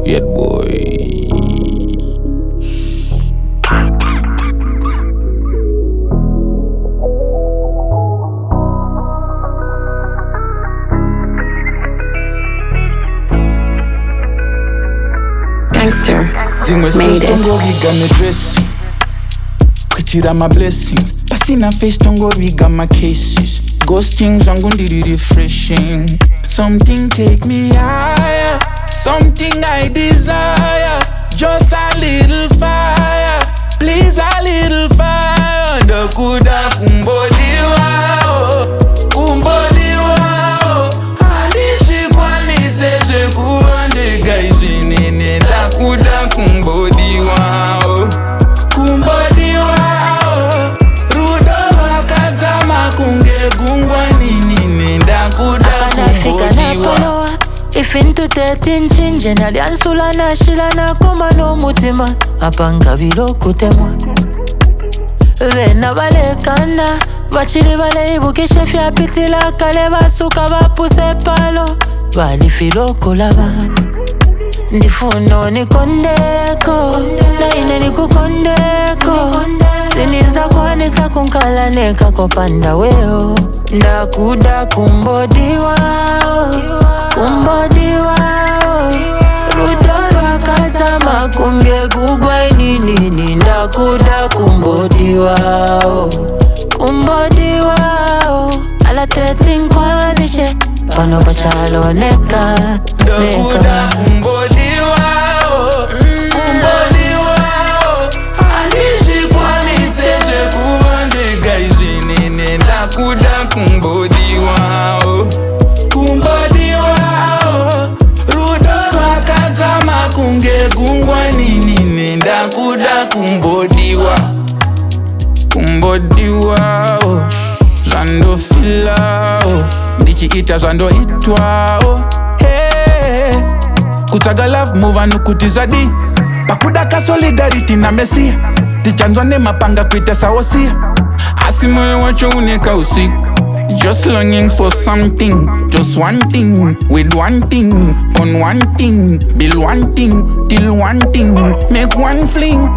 Yardbwoy. Gangster made it. Kwitira my blessings, passing a face don't go got my cases. Ghostings I'm gonna do refreshing. Something take me higher, something I desire. Just a little fire, please a little fire. Ndakuda Kumbodiwa, Kumbodiwa. Hadishi kwani sese kuande gaisi nene. Ndakuda Kumbodiwa, Kumbodiwa. Rudo wakazama kunge gungwa nini. Ndakuda Kumbodiwa. If into 13 chinje na liansula na shila na koma no mutima apanga bilo kutemwa Vena vale kana vachili vale ibukishe fya pitila kale basuka bapuse palo Vali filo kulaba Ndifuno ni kondeko Na ine ni kukondeko Siniza kwanisa kunkala neka kopanda weo Ndakuda Kumbodiwa Kumbodiwa Rudoro akazama kunge gugwa nini Ndakuda Kumbodiwa Kumbodiwa Ala 13 kwanishe Pano pachalo neka Ndakuda Kumbodiwa Kumbodiwa Alishi kwani seje kuwande gaisi nini Ndakuda Kumbodiwa Kumbodiwa Rudo wakazama kunge gungwa nini Ndakuda Kumbodiwa Kumbodiwa Zando fila Ndichi ita zando itwa Hey Kutaga love move nukutiza di Pakudaka solidarity na mesia Tichanzwane mapanga kuitesa wosia Asimoyo wacho uneka usiku Just longing for something, just one thing, with one thing, on one thing, build one thing, till one thing, make one fling.